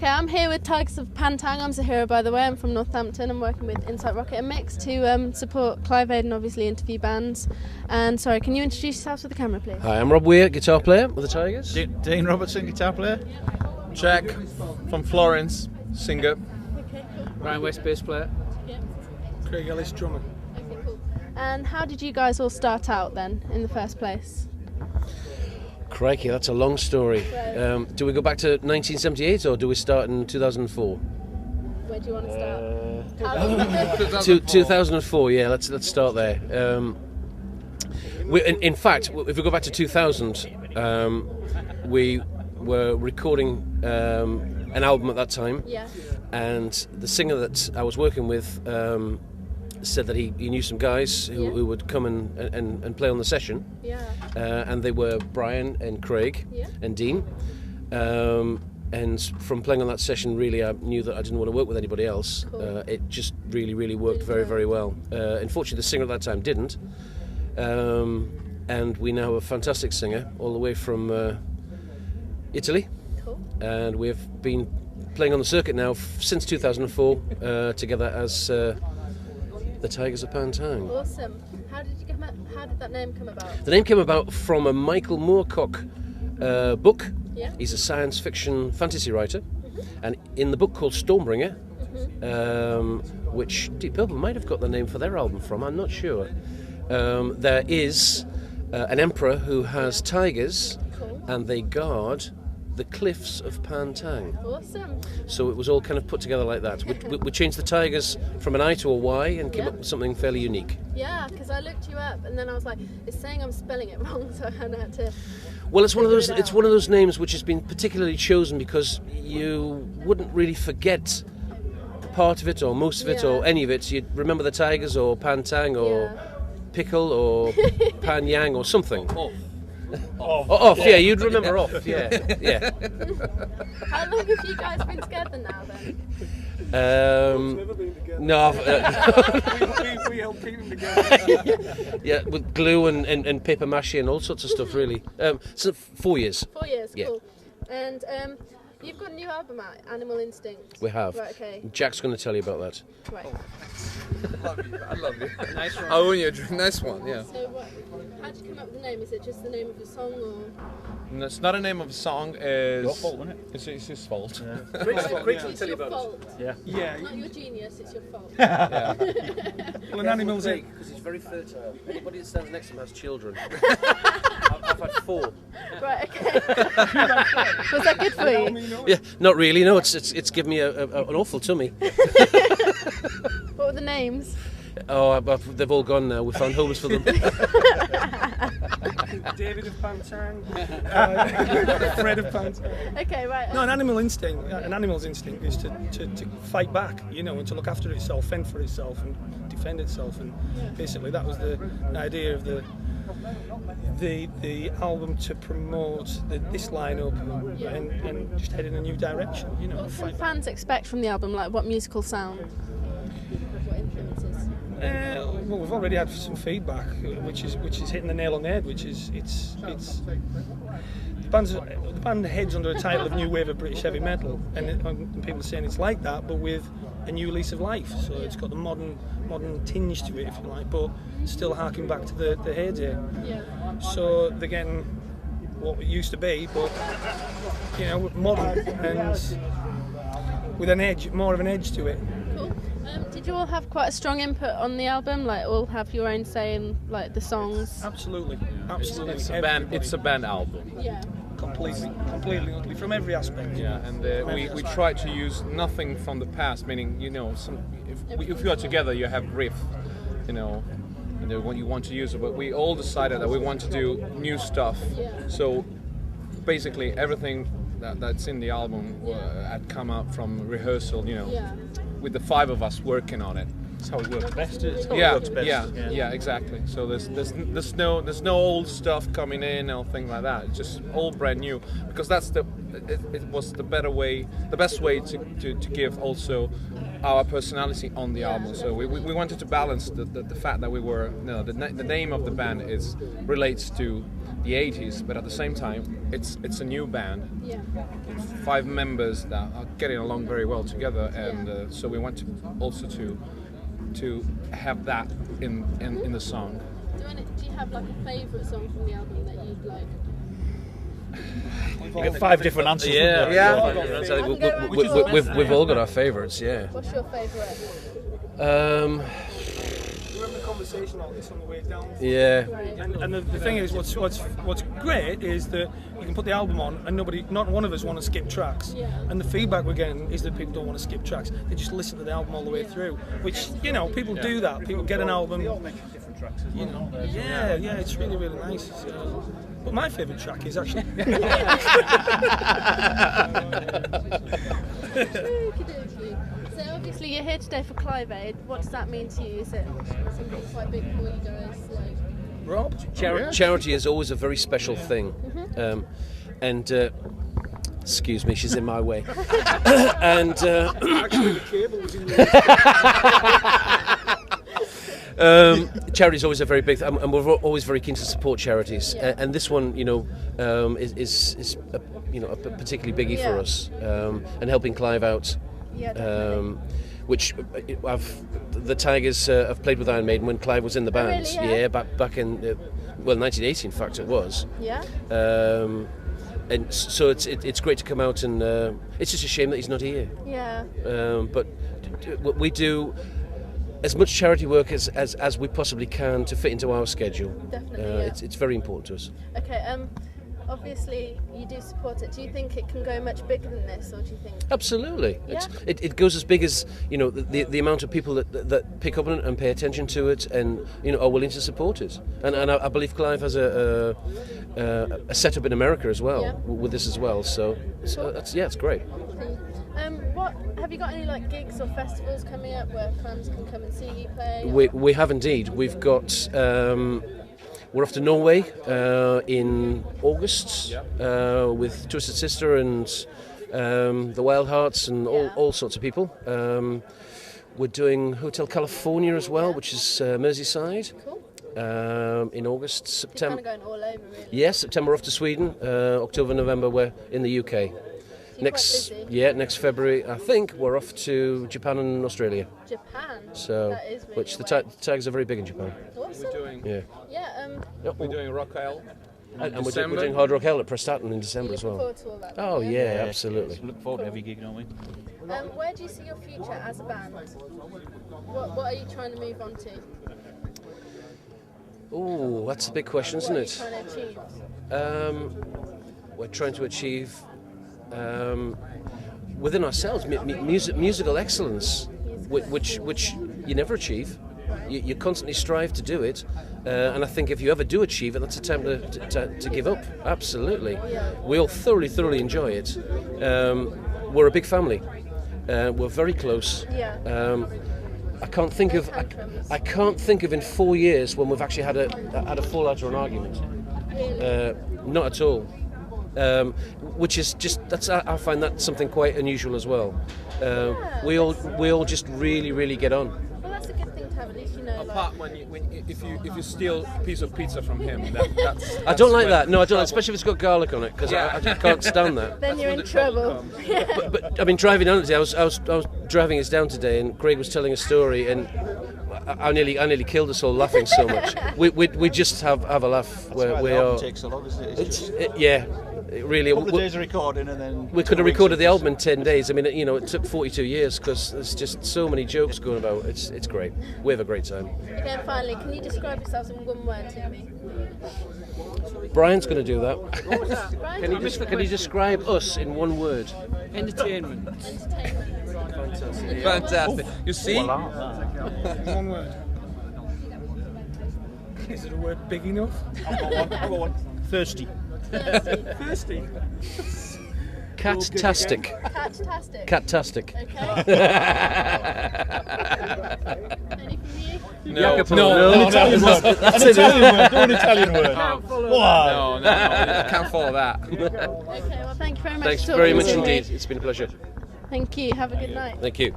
Okay, I'm here with Tygers of Tang. I'm Zahira, by the way. I'm from Northampton. I'm working with Insight Rocket and Mix to support Clive and obviously interview bands. And sorry, can you introduce yourselves with the camera, please? Hi, I'm Rob Weir, guitar player with the Tygers. Dean Robertson, guitar player. Jack from Florence, singer. Okay, cool. Ryan West, bass player. Yeah. Craig Ellis, drummer. Okay, cool. And how did you guys all start out then, in the first place? Crikey, that's a long story. Right. Do we go back to 1978 or do we start in 2004? Where do you want to start? 2004, yeah, let's start there. In fact, if we go back to 2000, we were recording an album at that time, Yeah. and the singer that I was working with said that he knew some guys who would come and play on the session. Yeah. And they were Brian and Craig and Dean. And from playing on that session, really, I knew that I didn't want to work with anybody else. Cool. It just really worked very, very well. Unfortunately, the singer at that time didn't. And we now have a fantastic singer all the way from Italy. Cool. And we've been playing on the circuit now since 2004 together as the Tygers of Tang. Awesome. How did that name come about? The name came about from a Michael Moorcock book. Yeah. He's a science fiction fantasy writer, and in the book called Stormbringer, which Deep Purple might have got the name for their album from, I'm not sure. There is an emperor who has tigers, Cool. and they guard the cliffs of Tang. Awesome. So it was all kind of put together like that. We changed the Tigers from an I to a Y and came up with something fairly unique. Yeah, because I looked you up and then I was like, it's saying I'm spelling it wrong, so I had to. Well, it's one of those. figure it It's out. one of those names which has been particularly chosen because you wouldn't really forget part of it or most of it or Yeah. any of it. You'd remember the Tigers or Tang or Pickle or Pan Yang or something. Off, yeah, you'd remember off, yeah. How long have you guys been together now then? No, we help keep them together. yeah, with glue and paper mache and all sorts of stuff, really. So 4 years. 4 years, Yeah. cool. And you've got a new album out, Animal Instinct. We have. Right, okay. Jack's going to tell you about that. Right. I love you. Nice one. I own you a drink. Nice one, yeah. So how did you come up with the name? Is it just the name of the song or? And it's not a name of a song. It's Your fault, isn't it? It's his fault. Craig's It's going to tell you your about fault. Yeah. Yeah. Not your genius, it's your fault. Yeah. Well, an animal's Craig, because he's very fertile. Anybody that stands next to him has children. I've had 4. Right, okay. Was that good for you? Yeah, not really. No, it's given me an awful tummy. What were the names? Oh, they've all gone now. We found homes for them. David of Pantang, Fred of Pantang. Okay, right. No, an animal's instinct is to fight back, you know, and to look after itself, fend for itself, and defend itself. And basically, that was the idea of the album, to promote this lineup and just head in a new direction, you know. What can fans expect from the album? Like, what musical sound? What influences? Well, we've already had some feedback, which is hitting the nail on the head. Which is it's the band heads under the title of New Wave of British Heavy Metal, and people are saying it's like that, but with a new lease of life. So it's got the modern tinge to it, if you like, but still harking back to the heyday. Yeah. So they're getting what it used to be, but you know, modern and with an edge, more of an edge to it. Cool. Did you all have quite a strong input on the album? Like, all have your own say in like the songs? Absolutely. It's a band. It's a band album. Yeah. Completely, from every aspect. Yeah, and we try to use nothing from the past. Meaning, you know, if you are together, you have riff, you know, what you want to use it. But we all decided that we want to do new stuff. Yeah. So basically, everything that's in the album had come out from rehearsal. You know, Yeah. with the 5 of us working on it. That's how it works best. It's how it Yeah, works best. yeah, exactly. So there's no old stuff coming in or thing like that. It's just all brand new, because that's it was the best way to give also our personality on the album. So we wanted to balance the fact that we were, the name of the band relates to the 80s, but at the same time it's a new band. Yeah. 5 members that are getting along very well together, and so we want to also to have that in the song. Do you have like a favourite song from the album that you'd like? You got 5 different answers. We've all got our favourites. Yeah. What's your favourite? We're having a conversation on this on the way down. Yeah. And the thing is, what's great is that you can put the album on and not one of us want to skip tracks. Yeah. And the feedback we're getting is that people don't want to skip tracks. They just listen to the album all the way through. Which, people do that. People get an album. We all make different tracks as well. Yeah, it's really, really nice. So, but my favourite track is actually. Okey-dokey. So obviously you're here today for Clive Aid. What does that mean to you? Is it something quite big for you guys? Like... Rob? Charity is always a very special thing. Excuse me, she's in my way. And Actually, the cable was in charity is always a very big, and we're always very keen to support charities. Yeah. And this one, is a particularly biggie for us, and helping Clive out. Yeah, definitely. Which the Tygers have played with Iron Maiden when Clive was in the band. Oh, really? Yeah. Back in 1980, in fact, it was. Yeah. And so it's great to come out, and it's just a shame that he's not here. Yeah. But we do as much charity work as we possibly can to fit into our schedule. Definitely. It's very important to us. Okay. Obviously, you do support it. Do you think it can go much bigger than this, or do you think? Absolutely. Yeah. It goes as big as the amount of people that pick up on it and pay attention to it, and are willing to support it. And I believe Clive has a setup in America as well, Yeah. with this as well. So it's great. What have you got any like gigs or festivals coming up where fans can come and see you play? We have indeed. We've got. We're off to Norway in August with Twisted Sister and the Wild Hearts and all sorts of people. We're doing Hotel California as well, which is Merseyside. Cool. In August, September. You're kind of going all over, really. Yes, September we're off to Sweden. October, November we're in the UK. So you're quite busy. Next February I think we're off to Japan and Australia. Japan. So, That is really which the away. Tigers are very big in Japan. Awesome. We're doing Yeah. we're doing Rock Isle. And we're December. doing Hard Rock Hell at Prestatyn in December You're as looking well. forward to all that. Oh yeah, absolutely. Look forward to every gig, don't we? Where do you see your future as a band? What are you trying to move on to? Oh, that's a big question, isn't What are it? you trying to achieve? We're trying to achieve within ourselves musical excellence, which you never achieve. You constantly strive to do it, and I think if you ever do achieve it, that's a time to give up. Absolutely, we all thoroughly enjoy it. We're a big family. We're very close. Yeah. I can't think of in 4 years when we've actually had a fallout or an argument. Really? Not at all. Which is I find that something quite unusual as well. We all just really get on. Well, that's a good thing to have. At least you know. Apart if you steal a piece of pizza from him, that's I don't like when that. No, I don't, trouble. especially if it's got garlic on it, because Yeah. I can't stand that. Then you're in when the trouble trouble. comes. But I mean, driving down today, I was driving us down today, and Craig was telling a story, and I nearly killed us all laughing so much. We just have a laugh where we are. Takes so long, isn't it? It really. A couple of days of recording and then. We could have recorded the album in 10 days. I mean, it took 42 years because there's just so many jokes going about. It's great. We have a great time. Okay, and finally, can you describe yourselves in one word to me? Brian's going to do that. What was that? Brian? Can you describe us in one word? Entertainment. Entertainment. Fantastic. You see? One word. Is it a word big enough? I'll go one. Thirsty. Thirsty. Thirsty. Cat-tastic. Cat-tastic. Cat-tastic. Okay. Any from you? No, Jacopo, no, Italian word. That's An it. Italian word. Do an Italian word. no, I can't follow that. Okay, well, thank you very much Thanks for very talking much to me. indeed. It's been a pleasure. Thank you. Have a good night. Thank you.